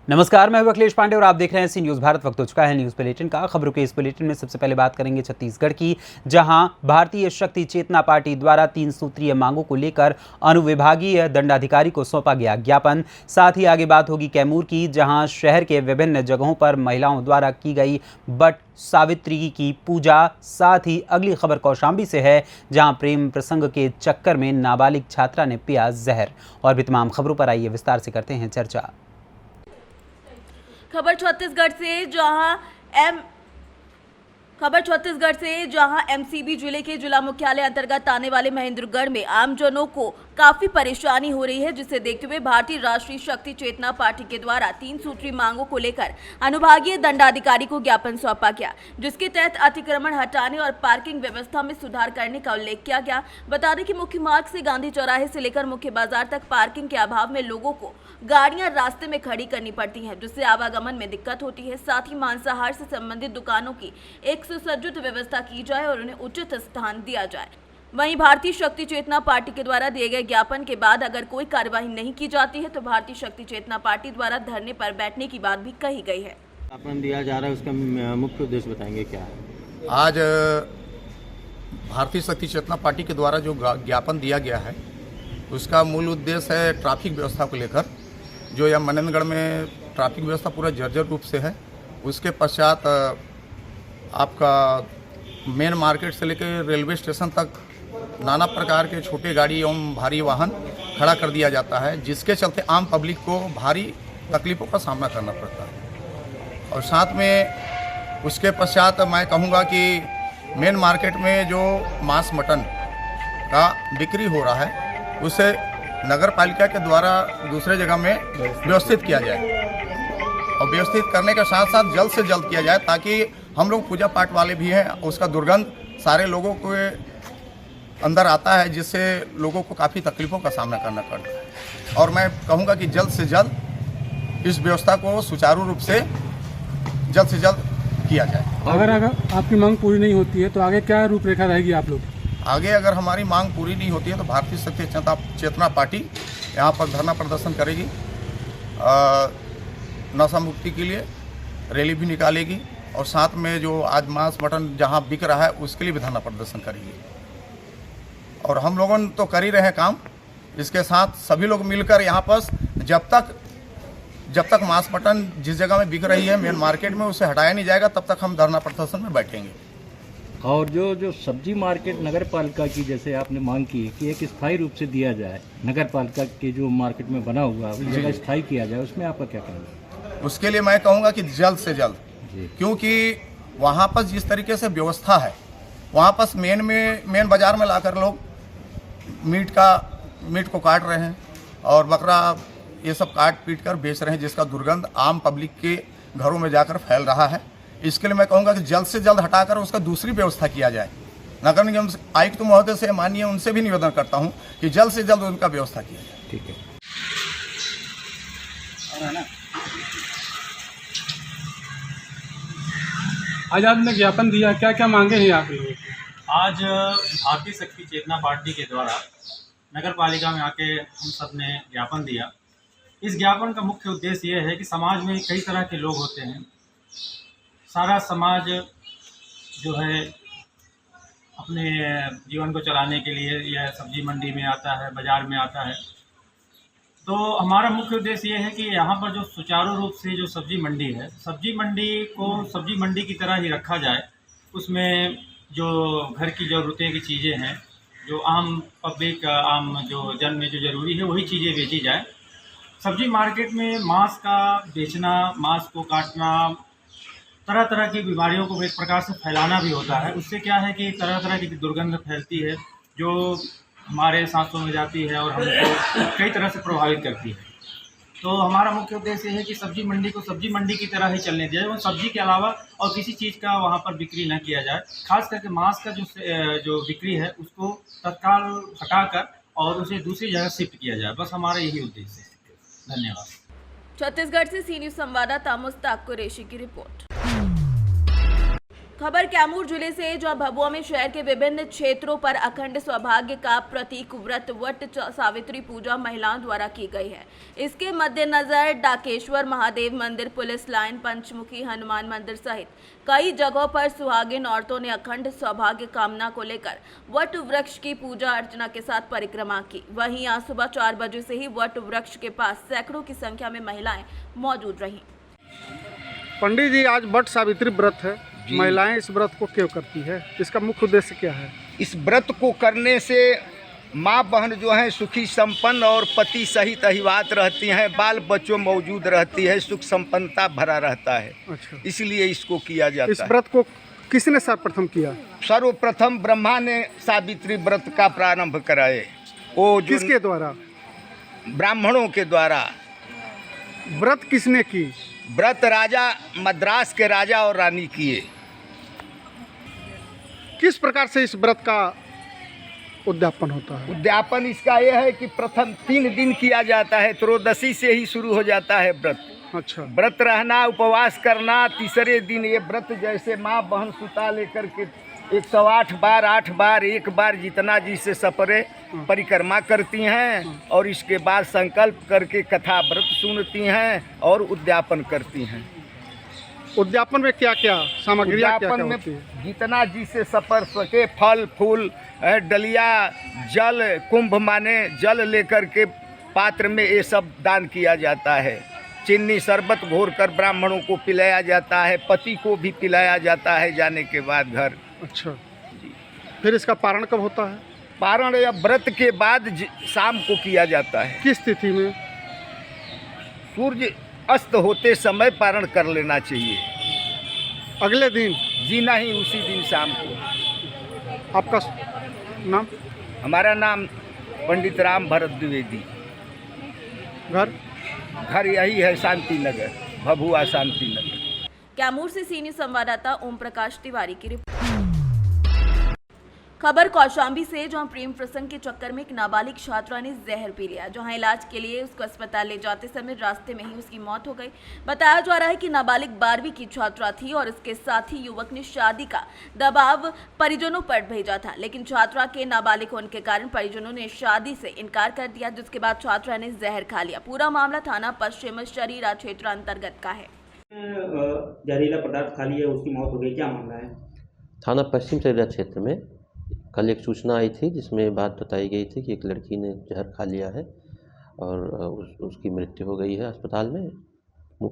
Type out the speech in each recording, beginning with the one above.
नमस्कार, मैं हूं अखिलेश पांडे और आप देख रहे हैं सी न्यूज़ भारत। वक्त हो चुका है न्यूज़ बुलेटिन का। खबरों के इस बुलेटिन में सबसे पहले बात करेंगे छत्तीसगढ़ की, जहां भारतीय शक्ति चेतना पार्टी द्वारा 3 सूत्रीय मांगों को लेकर अनुविभागीय दंडाधिकारी को सौंपा गया ज्ञापन। साथ ही आगे बात होगी कैमूर की, जहां शहर के विभिन्न जगहों पर महिलाओं द्वारा की गई बट सावित्री की पूजा। साथ ही अगली खबर कौशाम्बी से है, जहां प्रेम प्रसंग के चक्कर में नाबालिग छात्रा ने पिया जहर। और भी तमाम खबरों पर आइए विस्तार से करते हैं चर्चा। खबर छत्तीसगढ़ से जहां एमसीबी जिले के जिला मुख्यालय अंतर्गत आने वाले महेंद्रगढ़ में आमजनों को काफी परेशानी हो रही है, जिसे देखते हुए भारतीय राष्ट्रीय शक्ति चेतना पार्टी के द्वारा 3 सूत्री मांगों को लेकर अनुभागीय दंडाधिकारी को ज्ञापन सौंपा गया, जिसके तहत अतिक्रमण हटाने और पार्किंग व्यवस्था में सुधार करने का उल्लेख किया गया। बता दें कि मुख्य मार्ग से गांधी चौराहे से लेकर मुख्य बाजार तक पार्किंग के अभाव में लोगों को गाड़ियां रास्ते में खड़ी करनी पड़ती हैं, जिससे आवागमन में दिक्कत होती है। साथ ही मांसाहार से संबंधित दुकानों की एक सुसज्जित व्यवस्था की जाए और उन्हें उचित स्थान दिया जाए। वहीं भारतीय शक्ति चेतना पार्टी के द्वारा दिए गए ज्ञापन के बाद अगर कोई कार्यवाही नहीं की जाती है तो भारतीय शक्ति चेतना पार्टी द्वारा धरने पर बैठने की बात भी कही गई है। ज्ञापन दिया जा रहा है, उसका मुख्य उद्देश्य बताएंगे क्या है? आज भारतीय शक्ति चेतना पार्टी के द्वारा जो ज्ञापन दिया गया है, उसका मूल उद्देश्य है ट्रैफिक व्यवस्था को लेकर। जो यह मनेन्द्रगढ़ में ट्रैफिक व्यवस्था पूरा जर्जर रूप से है। उसके पश्चात आपका मेन मार्केट से लेकर रेलवे स्टेशन तक नाना प्रकार के छोटे गाड़ी एवं भारी वाहन खड़ा कर दिया जाता है, जिसके चलते आम पब्लिक को भारी तकलीफ़ों का सामना करना पड़ता है। और साथ में उसके पश्चात मैं कहूँगा कि मेन मार्केट में जो मांस मटन का बिक्री हो रहा है, उसे नगर पालिका के द्वारा दूसरे जगह में व्यवस्थित किया जाए और व्यवस्थित करने के साथ साथ जल्द से जल्द किया जाए, ताकि हम लोग पूजा पाठ वाले भी हैं, उसका दुर्गंध सारे लोगों को अंदर आता है, जिससे लोगों को काफ़ी तकलीफ़ों का सामना करना पड़ता है। और मैं कहूँगा कि जल्द से जल्द इस व्यवस्था को सुचारू रूप से जल्द से जल्द किया जाए। अगर आपकी मांग पूरी नहीं होती है तो आगे क्या रूपरेखा रहेगी आप लोग? आगे अगर हमारी मांग पूरी नहीं होती है तो भारतीय शक्ति चेतना पार्टी यहाँ पर धरना प्रदर्शन करेगी, नशा मुक्ति के लिए रैली भी निकालेगी और साथ में जो आज मांस मटन जहाँ बिक रहा है उसके लिए भी धरना प्रदर्शन करेगी। और हम लोगों तो कर ही रहे हैं काम, इसके साथ सभी लोग मिलकर यहाँ पर जब तक मांस मटन जिस जगह में बिक रही है मेन मार्केट में, उसे हटाया नहीं जाएगा, तब तक हम धरना प्रदर्शन में बैठेंगे। और जो सब्जी मार्केट नगर पालिका की, जैसे आपने मांग की कि एक स्थायी रूप से दिया जाए, नगर पालिका के जो मार्केट में बना हुआ उस जगह स्थायी किया जाए, उसमें आपका क्या कहना है? उसके लिए मैं कहूँगा कि जल्द से जल्द, क्योंकि वहाँ पर जिस तरीके से व्यवस्था है, वहाँ पर मेन बाजार में लाकर लोग मीट को काट रहे हैं और बकरा ये सब काट पीट कर बेच रहे हैं, जिसका दुर्गंध आम पब्लिक के घरों में जाकर फैल रहा है। इसके लिए मैं कहूँगा कि जल्द से जल्द हटाकर उसका दूसरी व्यवस्था किया जाए। नगर निगम आयुक्त महोदय से माननीय उनसे भी निवेदन करता हूँ कि जल्द से जल्द उनका व्यवस्था किया जाए। ठीक है। आज आपने ज्ञापन दिया, क्या क्या मांगे हैं आप लोगों की? आज भारतीय शक्ति चेतना पार्टी के द्वारा नगर पालिका में आके हम सब ने ज्ञापन दिया। इस ज्ञापन का मुख्य उद्देश्य ये है कि समाज में कई तरह के लोग होते हैं। सारा समाज जो है अपने जीवन को चलाने के लिए यह सब्जी मंडी में आता है, बाज़ार में आता है। तो हमारा मुख्य उद्देश्य ये है कि यहाँ पर जो सुचारू रूप से जो सब्जी मंडी है, सब्जी मंडी को सब्जी मंडी की तरह ही रखा जाए। उसमें जो घर की ज़रूरतें की चीज़ें हैं, जो आम पब्लिक आम जो जन में जो ज़रूरी है, वही चीज़ें बेची जाए। सब्जी मार्केट में मांस का बेचना, मांस को काटना, तरह तरह की बीमारियों को एक प्रकार से फैलाना भी होता है। उससे क्या है कि तरह तरह की दुर्गंध फैलती है, जो हमारे सांसों में जाती है और हमको कई तरह से प्रभावित करती है। तो हमारा मुख्य उद्देश्य है कि सब्जी मंडी को सब्जी मंडी की तरह ही चलने दिया जाए और सब्जी के अलावा और किसी चीज़ का वहाँ पर बिक्री न किया जाए। खास करके मांस का जो बिक्री है उसको तत्काल हटाकर और उसे दूसरी जगह शिफ्ट किया जाए। बस हमारा यही उद्देश्य है। धन्यवाद। छत्तीसगढ़ से सी न्यूज़ संवाददाता मुस्ताक कुरैशी की रिपोर्ट। खबर कैमूर जिले से, जहां भभुआ में शहर के विभिन्न क्षेत्रों पर अखंड सौभाग्य का प्रतीक व्रत वट सावित्री पूजा महिलाओं द्वारा की गई है। इसके मद्देनजर डाकेश्वर महादेव मंदिर, पुलिस लाइन, पंचमुखी हनुमान मंदिर सहित कई जगहों पर सुहागिन औरतों ने अखंड सौभाग्य कामना को लेकर वट वृक्ष की पूजा अर्चना के साथ परिक्रमा की। वहीं आज सुबह 4 बजे से ही वट वृक्ष के पास सैकड़ों की संख्या में महिलाएं मौजूद रहीं। पंडित जी, आज वट सावित्री व्रत है, महिलाएं इस व्रत को क्यों करती है? इसका मुख्य उद्देश्य क्या है? इस व्रत को करने से माँ बहन जो है सुखी संपन्न और पति सहित अहिवात रहती हैं, बाल बच्चों मौजूद रहती है, सुख संपन्नता भरा रहता है। अच्छा, इसलिए इसको किया जाता है। इस व्रत को किसने सर्वप्रथम किया? सर्वप्रथम ब्रह्मा ने सावित्री व्रत का प्रारंभ कराए। वो जो किसके द्वारा? ब्राह्मणों के द्वारा। व्रत किसने की? व्रत राजा, मद्रास के राजा और रानी किए। किस प्रकार से इस व्रत का उद्यापन होता है? उद्यापन इसका यह है कि प्रथम 3 दिन किया जाता है, त्रयोदशी से ही शुरू हो जाता है व्रत। अच्छा, व्रत रहना, उपवास करना। तीसरे दिन ये व्रत जैसे माँ बहन सुता लेकर के 108 बार, 8 बार, 1 बार जितना जिससे सपरे परिक्रमा करती हैं और इसके बाद संकल्प करके कथा व्रत सुनती हैं और उद्यापन करती हैं। उद्यापन में क्या क्या सामग्रियाँ क्या उद्यापन क्या में होती है? जितना जिससे सपर सके, फल फूल, डलिया, जल, कुंभ माने जल लेकर के पात्र में ये सब दान किया जाता है। चीनी शरबत घोर कर ब्राह्मणों को पिलाया जाता है, पति को भी पिलाया जाता है जाने के बाद घर। अच्छा, फिर इसका पारण कब होता है? पारण या व्रत के बाद शाम को किया जाता है। किस तिथि में? सूर्य अस्त होते समय पारण कर लेना चाहिए। अगले दिन? जी नहीं, उसी दिन शाम को। आपका नाम? हमारा नाम पंडित राम भरत द्विवेदी। घर यही है, शांति नगर, भभुआ शांति नगर। कैमूर से सीनियर संवाददाता ओम प्रकाश तिवारी की रिपोर्ट। खबर कौशाम्बी से, जहां प्रेम प्रसंग के चक्कर में एक नाबालिग छात्रा ने जहर पी लिया। जहां इलाज के लिए उसको अस्पताल ले जाते समय रास्ते में ही उसकी मौत हो गई। बताया जा रहा है कि नाबालिग 12वीं की छात्रा थी और इसके साथ ही युवक ने शादी का दबाव परिजनों पर भेजा था, लेकिन छात्रा के नाबालिग होने के कारण परिजनों ने शादी से इनकार कर दिया, जिसके बाद छात्रा ने जहर खा लिया। पूरा मामला थाना पश्चिम शरीरा क्षेत्र अंतर्गत का है। जहरीला पदार्थ खा लिया, उसकी मौत हो गई, क्या मामला है? थाना पश्चिम शरीरा क्षेत्र में कल एक सूचना आई थी जिसमें बात बताई गई थी कि एक लड़की ने जहर खा लिया है और उसकी मृत्यु हो गई है अस्पताल में।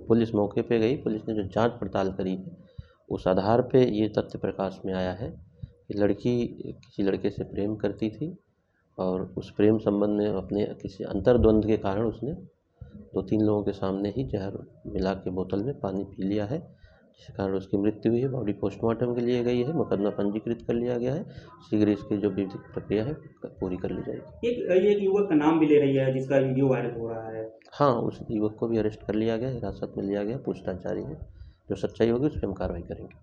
पुलिस मौके पे गई। पुलिस ने जो जांच पड़ताल करी है उस आधार पे ये तथ्य प्रकाश में आया है कि लड़की किसी लड़के से प्रेम करती थी और उस प्रेम संबंध में अपने किसी अंतर्द्वंद के कारण उसने 2-3 लोगों के सामने ही जहर मिला के बोतल में पानी पी लिया है, जिस कारण उसकी मृत्यु हुई है। बॉडी पोस्टमार्टम के लिए गई है, मुकदमा पंजीकृत कर लिया गया है। शीघ्र इसकी जो विधिक प्रक्रिया है पूरी कर ली जाएगी। एक युवक का नाम भी ले रही है जिसका वीडियो वायरल हो रहा है। हाँ, उस युवक को भी अरेस्ट कर लिया गया, हिरासत में लिया गया, पूछताछ जारी है। जो सच्चाई होगी उस पर हम कार्रवाई करेंगे।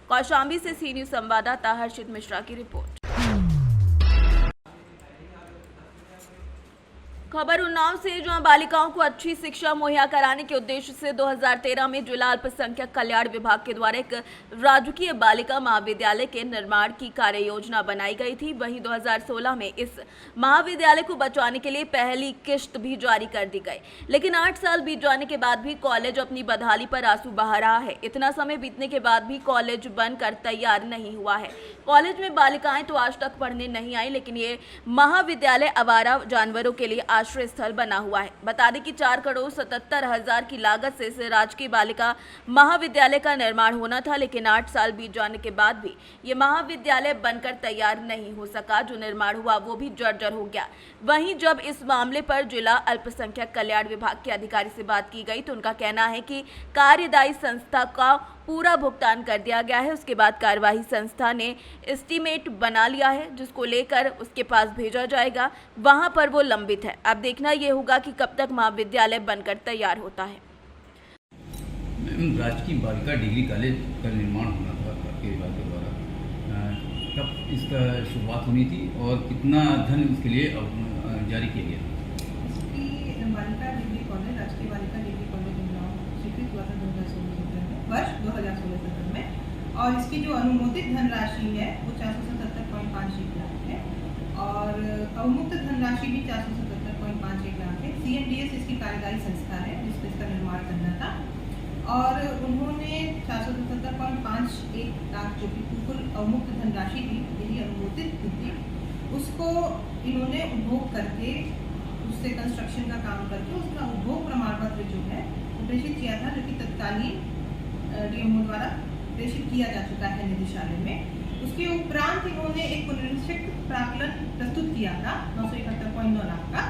कौशाम्बी से सीनियर संवाददाता हर्षित मिश्रा की रिपोर्ट। खबर उन्नाव से, जहां बालिकाओं को अच्छी शिक्षा मुहैया कराने के उद्देश्य से 2013 में जिला अल्पसंख्यक कल्याण विभाग के द्वारा एक राजकीय बालिका महाविद्यालय के निर्माण की कार्य योजना बनाई गई थी। वहीं 2016 में इस महाविद्यालय को बचाने के लिए पहली किश्त भी जारी कर दी गई, लेकिन 8 साल बीत जाने के बाद भी कॉलेज अपनी बदहाली पर आंसू बहा रहा है। इतना समय बीतने के बाद भी कॉलेज बनकर तैयार नहीं हुआ है। कॉलेज में बालिकाएं तो आज तक पढ़ने नहीं आई, लेकिन ये महाविद्यालय आवारा जानवरों के लिए आश्रय स्थल बना हुआ है। बता दें कि 4,77,00,000 की लागत से इस राजकीय बालिका महाविद्यालय का निर्माण होना था, लेकिन 8 साल बीत जाने के बाद भी ये महाविद्यालय बनकर तैयार नहीं हो सका। जो निर्माण हुआ वो भी जर्जर हो गया। वहीं जब इस मामले पर जिला अल्पसंख्यक कल्याण विभाग के अधिकारी से बात की गई तो उनका कहना है कि कार्यदायी संस्था का पूरा भुगतान कर दिया गया है। उसके बाद कार्यवाही संस्था ने एस्टीमेट बना लिया है, जिसको लेकर उसके पास भेजा जाएगा। वहां पर वो लंबित है। अब देखना ये होगा कि कब तक महाविद्यालय बनकर तैयार होता है। राजकीय बालिका डिग्री कॉलेज का निर्माण होना था आपके विभाग के द्वारा, कब इसका शुरुआत होनी थी और कितना धन इसके लिए जारी किया गया? बालिका डिग्री कॉलेज, राजकीय बालिका डिग्री कॉलेज स्वीकृत हुआ था 2016 में, वर्ष 2016 में, और इसकी जो अनुमोदित धनराशि है वो 477.51 लाख है और अवमुक्त धनराशि भी 477.51 लाख है। CNDS इसकी कार्यदायी संस्था है जिसमें इसका निर्माण करना था और उन्होंने 477.51 लाख जो कि कुल अवमुक्त धनराशि थी, यही अनुमोदित थी, उसको इन्होंने उपभोग करके उससे कंस्ट्रक्शन का काम करके उसका उपभोग प्रमाण पत्र जो है वो प्रेषित किया था, जो कि तत्कालीन DMO द्वारा प्रेषित किया जा चुका है निदेशालय में। उसके उपरांत इन्होंने एक पुनरीक्षित प्राक्कलन प्रस्तुत किया था 971.9 लाख का,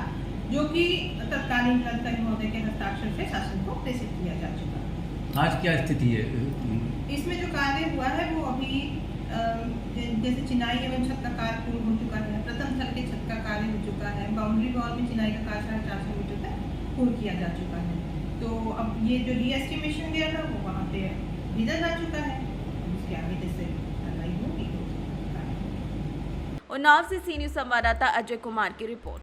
जो कि तत्कालीन जिलाधिकारी महोदय के हस्ताक्षर से शासन को प्रेषित किया जा चुका। आज क्या स्थिति है? इसमें जो कार्य हुआ है वो अभी जैसे चिनाई एवं छत का कार्य पूर्ण हो चुका है, प्रथम तल के छत का कार्य हो चुका है, बाउंड्री वॉल में चिनाई का कार्य 450 मीटर तक पूर्ण किया जा चुका है। तो अब ये जो रीएस्टिमेशन गया था वो वहाँ पे भेजा जा चुका है, इसके आगे जैसे कार्रवाई होगी। उन्नाव से सी न्यूज संवाददाता अजय कुमार की रिपोर्ट।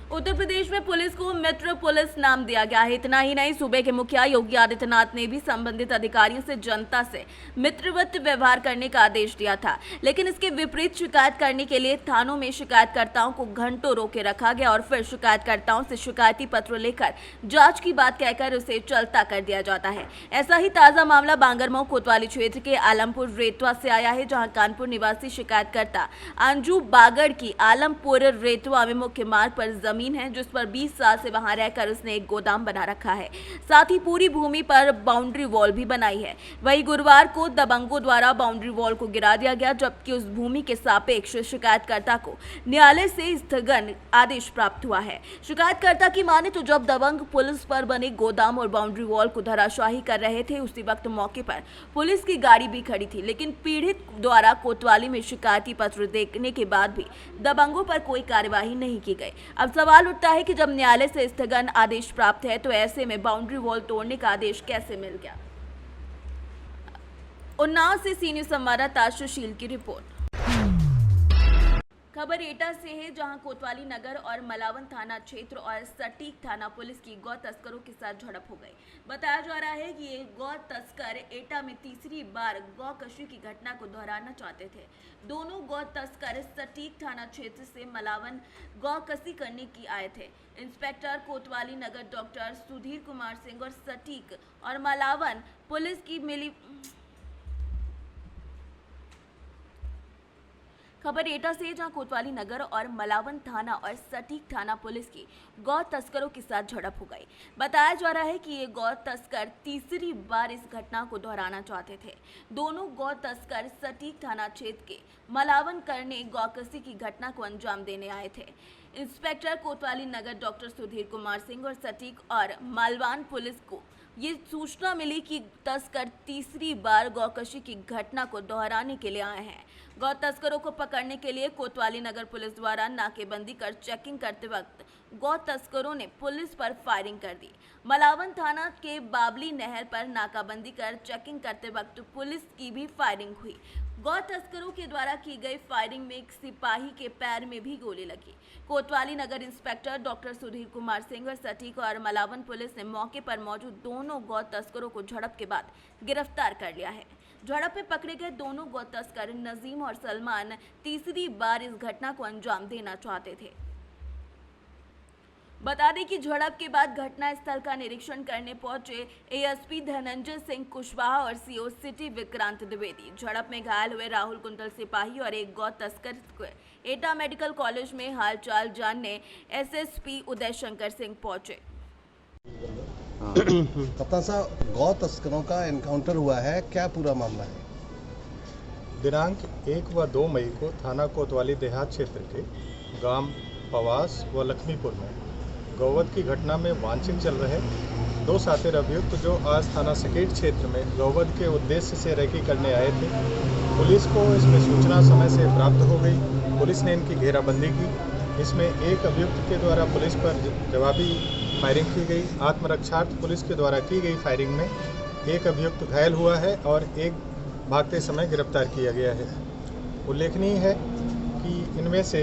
उत्तर प्रदेश में पुलिस को मित्र पुलिस नाम दिया गया है। इतना ही नहीं, सूबे के मुखिया योगी आदित्यनाथ ने भी संबंधित अधिकारियों से जनता से मित्रवत व्यवहार करने का आदेश दिया था, लेकिन इसके विपरीत शिकायत करने के लिए थानों में शिकायतकर्ताओं को घंटों रोके रखा गया और फिर शिकायतकर्ताओं से शिकायती पत्र लेकर जांच की बात कहकर उसे चलता कर दिया जाता है। ऐसा ही ताजा मामला बांगरमऊ कोतवाली क्षेत्र के आलमपुर रेतवा से आया है, जहाँ कानपुर निवासी शिकायतकर्ता अंजू बागड़ की आलमपुर रेतवा में मुख्य मार्ग पर जमीन है, जिस पर 20 साल से वहां रहकर उसने एक गोदाम बना रखा है। साथ ही पूरी भूमि पर बाउंड्री वॉल भी बनाई है। वहीं गुरुवार को दबंगों द्वारा बाउंड्री वॉल को गिरा दिया गया, जबकि उस भूमि के सापेक्ष शिकायतकर्ता को न्यायालय से स्थगन आदेश प्राप्त हुआ है। शिकायतकर्ता की माने तो जब दबंग पुलिस पर बने गोदाम और बाउंड्री वॉल को धराशाही कर रहे थे, उसी वक्त मौके पर पुलिस की गाड़ी भी खड़ी थी, लेकिन पीड़ित द्वारा कोतवाली में शिकायती पत्र देने के बाद भी दबंगों पर कोई कार्यवाही नहीं की गई। अब सवाल उठता है कि जब न्यायालय से स्थगन आदेश प्राप्त है तो ऐसे में बाउंड्री वॉल तोड़ने का आदेश कैसे मिल गया। उन्नाव से सी न्यूज संवाददाता सुशील की रिपोर्ट। खबर एटा से है, जहां कोतवाली नगर और मलावन थाना क्षेत्र और सटीक थाना पुलिस की गौ तस्करों के साथ झड़प हो गई। बताया जा रहा है कि ये गौ तस्कर एटा में तीसरी बार गौ कशी की घटना को दोहराना चाहते थे। दोनों गौ तस्कर सटीक थाना क्षेत्र से मलावन गौ कसी करने की आए थे। इंस्पेक्टर कोतवाली नगर डॉक्टर सुधीर कुमार सिंह और सटीक और मलावन पुलिस की मिली खबर एटा से, जहां कोतवाली नगर और मलावन थाना और सटीक थाना पुलिस की गौ तस्करों के साथ झड़प हो गई। बताया जा रहा है कि ये गौ तस्कर तीसरी बार इस घटना को दोहराना चाहते थे। दोनों गौ तस्कर सटीक थाना क्षेत्र के मलावन करने गौकसी की घटना को अंजाम देने आए थे। इंस्पेक्टर कोतवाली नगर डॉक्टर सुधीर कुमार सिंह और सटीक और मालवान पुलिस को ये सूचना मिली कि तस्कर तीसरी बार गौकशी की घटना को दोहराने के लिए आए हैं। गौ तस्करों को पकड़ने के लिए कोतवाली नगर पुलिस द्वारा नाकेबंदी कर चेकिंग करते वक्त गौ तस्करों ने पुलिस पर फायरिंग कर दी। मलावन थाना के बाबली नहर पर नाकाबंदी कर चेकिंग करते वक्त पुलिस की भी फायरिंग हुई। गौ तस्करों के द्वारा की गई फायरिंग में एक सिपाही के पैर में भी गोली लगी। कोतवाली नगर इंस्पेक्टर डॉक्टर सुधीर कुमार सिंह और सटीक और मलावन पुलिस ने मौके पर मौजूद दोनों गौ तस्करों को झड़प के बाद गिरफ्तार कर लिया है। झड़प में पकड़े गए दोनों गौ तस्कर नजीम और सलमान तीसरी बार इस घटना को अंजाम देना चाहते थे। बता दें कि झड़प के बाद घटना स्थल का निरीक्षण करने पहुंचे एएसपी धनंजय सिंह कुशवाहा और सीओ सिटी विक्रांत द्विवेदी। झड़प में घायल हुए राहुल कुंटल सिपाही और एक गौ तस्कर को एटा मेडिकल कॉलेज में हालचाल जानने एसएसपी उदय शंकर सिंह पहुंचे। कप्तान साहब, गौ तस्करों का एनकाउंटर हुआ है, क्या पूरा मामला है? दिनांक 1 व 2 मई को थाना कोतवाली देहात क्षेत्र के गांव पवास व लक्ष्मीपुर में गौवध की घटना में वांछित चल रहे 2 सातिर अभियुक्त जो आज थाना सकेट क्षेत्र में गौवध के उद्देश्य से रेकी करने आए थे, पुलिस को इसमें सूचना समय से प्राप्त हो गई। पुलिस ने इनकी घेराबंदी की। इसमें एक अभियुक्त के द्वारा पुलिस पर जवाबी फायरिंग की गई। आत्मरक्षार्थ पुलिस के द्वारा की गई फायरिंग में एक अभियुक्त घायल हुआ है और एक भागते समय गिरफ्तार किया गया है। उल्लेखनीय है कि इनमें से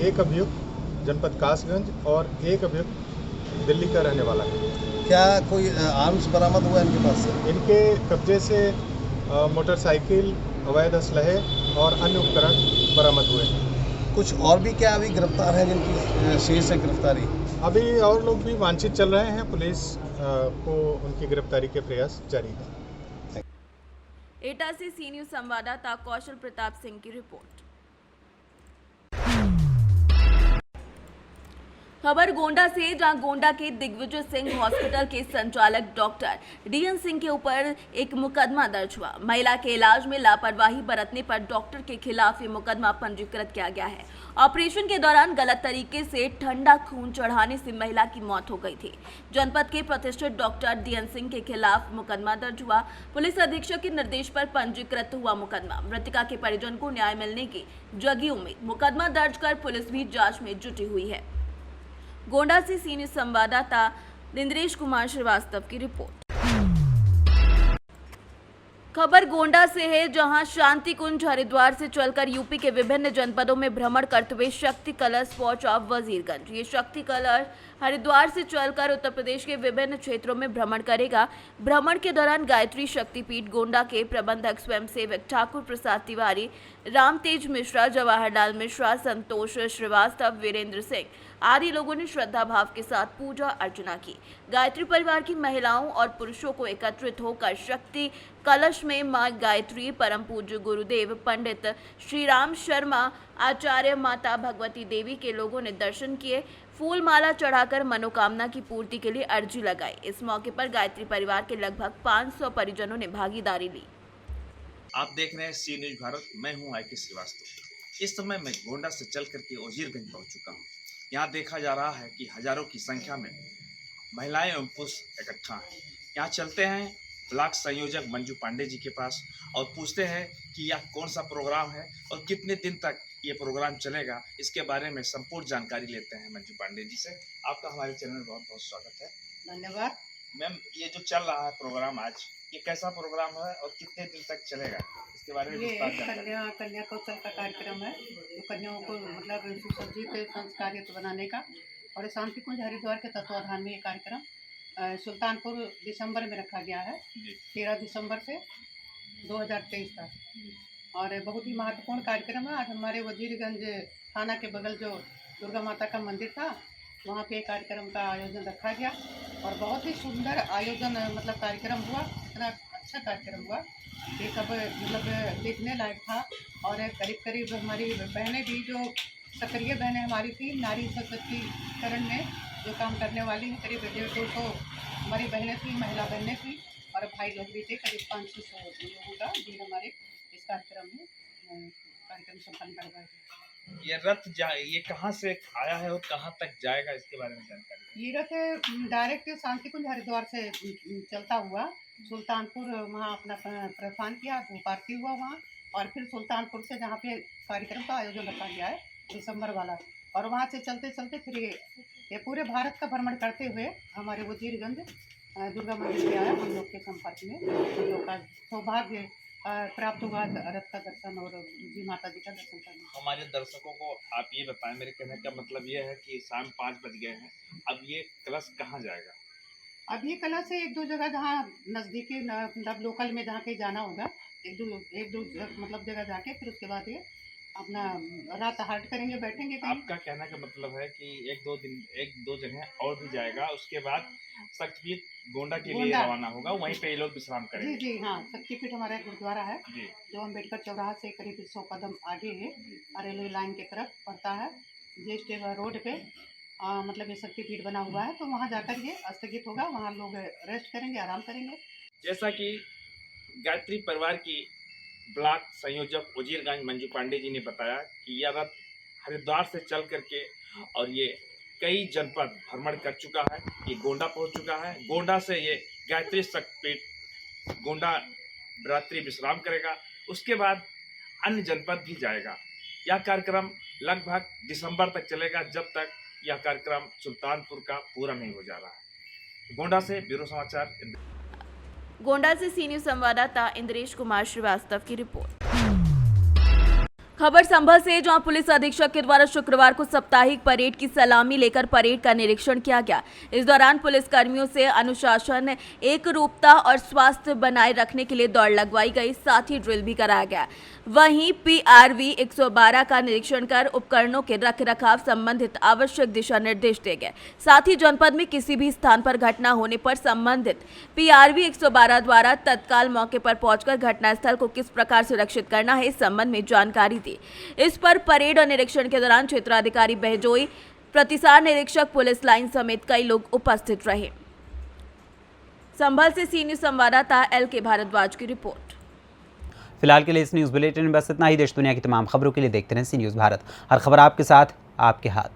एक अभियुक्त जनपद कासगंज और एक अभियुक्त दिल्ली का रहने वाला है। क्या कोई आर्म्स बरामद हुआ इनके पास से? इनके कब्जे से मोटरसाइकिल, अवैध असलहे और अन्य उपकरण बरामद हुए। कुछ और भी क्या अभी गिरफ्तार हैं जिनकी शेष है गिरफ्तारी? अभी और लोग भी वांछित चल रहे हैं, पुलिस को उनकी गिरफ्तारी के प्रयास जारी है। एटा से सी न्यूज संवाददाता कौशल प्रताप सिंह की रिपोर्ट। खबर गोंडा से, जहां गोंडा के दिग्विजय सिंह हॉस्पिटल के संचालक डॉक्टर डीएन सिंह के ऊपर एक मुकदमा दर्ज हुआ। महिला के इलाज में लापरवाही बरतने पर डॉक्टर के खिलाफ ये मुकदमा पंजीकृत किया गया है। ऑपरेशन के दौरान गलत तरीके से ठंडा खून चढ़ाने से महिला की मौत हो गई थी। जनपद के प्रतिष्ठित डॉक्टर डीएन सिंह के खिलाफ मुकदमा दर्ज हुआ। पुलिस अधीक्षक के निर्देश पर पंजीकृत हुआ मुकदमा। मृतका के परिजन को न्याय मिलने की जगी उम्मीद। मुकदमा दर्ज कर पुलिस भी जांच में जुटी हुई है। गोंडा से सी न्यूज संवाददाता इंद्रेश कुमार श्रीवास्तव की रिपोर्ट। खबर गोंडा से है, जहां शांति कुंज हरिद्वार से चलकर यूपी के विभिन्न जनपदों में भ्रमण करते हुए शक्ति कलश पहुंचा वजीरगंज। ये शक्ति कलश हरिद्वार से चलकर उत्तर प्रदेश के विभिन्न क्षेत्रों में भ्रमण करेगा। भ्रमण के दौरान गायत्री शक्तिपीठ गोंडा के प्रबंधक स्वयंसेवक ठाकुर प्रसाद तिवारी, रामतेज मिश्रा, जवाहरलाल मिश्रा, संतोष श्रीवास्तव, वीरेंद्र सिंह आदि लोगों ने श्रद्धा भाव के साथ पूजा अर्चना की। गायत्री परिवार की महिलाओं और पुरुषों को एकत्रित होकर शक्ति कलश में मां गायत्री, परम पूज्य गुरुदेव पंडित श्री राम शर्मा, आचार्य माता भगवती देवी के लोगों ने दर्शन किए। फूल माला चढ़ाकर मनोकामना की पूर्ति के लिए अर्जी लगाई। इस मौके पर गायत्री परिवार के लगभग 500 परिजनों ने भागीदारी ली। आप देख रहे हैं सी न्यूज भारत, मैं हूं आईके श्रीवास्तव। इस समय मैं गोंडा से चल करके वजीरगंज पहुंच चुका हूं। यहाँ देखा जा रहा है कि हजारों की संख्या में महिलाएं एवं पुरुष इकट्ठा हैं। यहाँ चलते हैं ब्लॉक संयोजक मंजू पांडे जी के पास और पूछते हैं कि यह कौन सा प्रोग्राम है और कितने दिन तक ये प्रोग्राम चलेगा। इसके बारे में संपूर्ण जानकारी लेते हैं मंजू पांडे जी से। आपका हमारे चैनल में बहुत बहुत स्वागत है। धन्यवाद। मैम, ये जो चल रहा है प्रोग्राम आज, ये कैसा प्रोग्राम है और कितने दिन तक चलेगा, इसके बारे में ये कन्या कौशल का कार्यक्रम है, जो कन्याओं को मतलब सुसज्जित संस्कारित बनाने का। और शांति कुंज हरिद्वार के तत्वाधान में ये कार्यक्रम सुल्तानपुर दिसंबर में रखा गया है, 13 दिसंबर से 2023 तक। और बहुत ही महत्वपूर्ण कार्यक्रम है। आज हमारे वजीरगंज थाना के बगल जो दुर्गा माता का मंदिर था, वहाँ पे कार्यक्रम का आयोजन रखा गया और बहुत ही सुंदर आयोजन मतलब कार्यक्रम हुआ। इतना अच्छा कार्यक्रम हुआ, ये सब मतलब देखने लायक था। और करीब करीब हमारी बहनें भी, जो सक्रिय बहनें हमारी थी नारी सशक्तिकरण में जो काम करने वाली हैं, करीब 150 हमारी बहनें थी, महिला बहनें थी और भाई लोग भी थे। करीब 500 लोगों का भी हमारे इस कार्यक्रम में कार्यक्रम संपन्न करवाया। ये रथ ये कहाँ से आया है और कहाँ तक जाएगा, इसके बारे में जानकारी? ये रथ डायरेक्ट शांति कुंज हरिद्वार से चलता हुआ सुल्तानपुर वहाँ अपना प्रस्थान किया, पार्थिव हुआ वहाँ, और फिर सुल्तानपुर से जहाँ पे कार्यक्रम का आयोजन रखा गया है दिसंबर वाला, और वहाँ से चलते चलते फिर ये पूरे भारत का भ्रमण करते हुए हमारे वजीरगंज दुर्गा मंदिर में आया। हम लोग के संपर्क में हम लोग का सौभाग्य प्राप्त हुआ रथ का दर्शन और जी माता जी का दर्शन करना। हमारे दर्शकों को आप ये बताएं, मेरे कहने का मतलब ये है कि शाम 5 बज गए हैं, अब ये कलश कहाँ जाएगा? अब ये कलश से एक दो जगह जहाँ नज़दीकी मतलब लोकल में जहाँ कहीं जाना होगा, एक दो मतलब जगह जाके फिर उसके बाद ये अपना रात हाल्ट करेंगे, बैठेंगे कहीं। आपका कहने का मतलब है कि एक दो जगह और भी जाएगा, उसके बाद शक्तिपीठ गोंडा के लिए रवाना होगा, वहीं पे ये लोग विश्राम करेंगे। जी जी हाँ, शक्तिपीठ हमारा गुरुद्वारा है जो अम्बेडकर चौराहा से करीब 100 कदम आगे है, रेलवे लाइन की तरफ पड़ता है, जेस्ट रोड पे मतलब ये शक्तिपीठ बना हुआ है। तो वहाँ जाकर ये स्थगित होगा, वहाँ लोग रेस्ट करेंगे, आराम करेंगे। जैसा कि गायत्री परिवार की ब्लॉक संयोजक वजीरगंज मंजू पांडे जी ने बताया कि यह रथ हरिद्वार से चल करके और ये कई जनपद भ्रमण कर चुका है, ये गोंडा पहुंच चुका है। गोंडा से ये गायत्री शक्तिपीठ गोंडा रात्रि विश्राम करेगा, उसके बाद अन्य जनपद भी जाएगा। यह कार्यक्रम लगभग दिसंबर तक चलेगा, जब तक यह कार्यक्रम सुल्तानपुर का पूरा नहीं हो जा रहा है। गोंडा से ब्यूरो समाचार। गोंडा से सी न्यूज संवाददाता इंद्रेश कुमार श्रीवास्तव की रिपोर्ट। खबर संभल से, जहां पुलिस अधीक्षक के द्वारा शुक्रवार को साप्ताहिक परेड की सलामी लेकर परेड का निरीक्षण किया गया। इस दौरान पुलिस कर्मियों से अनुशासन, एकरूपता और स्वास्थ्य बनाए रखने के लिए दौड़ लगवाई गई, साथ ही ड्रिल भी कराया गया। वहीं PRV 112 का निरीक्षण कर उपकरणों के रखरखाव संबंधित आवश्यक दिशा निर्देश दिए गए। साथ ही जनपद में किसी भी स्थान पर घटना होने पर संबंधित PRV 112 द्वारा तत्काल मौके पर पहुंचकर घटनास्थल को किस प्रकार सुरक्षित करना है, इस संबंध में जानकारी दी। इस पर परेड और निरीक्षण के दौरान क्षेत्राधिकारी बहजोई, प्रतिसार निरीक्षक, पुलिस लाइन समेत कई लोग उपस्थित रहे। संभल से सी न्यूज संवाददाता LK भारद्वाज की रिपोर्ट। फिलहाल के लिए इस न्यूज़ बुलेटिन में बस इतना ही। देश दुनिया की तमाम खबरों के लिए देखते रहें सी न्यूज़ भारत। हर खबर आपके साथ, आपके हाथ।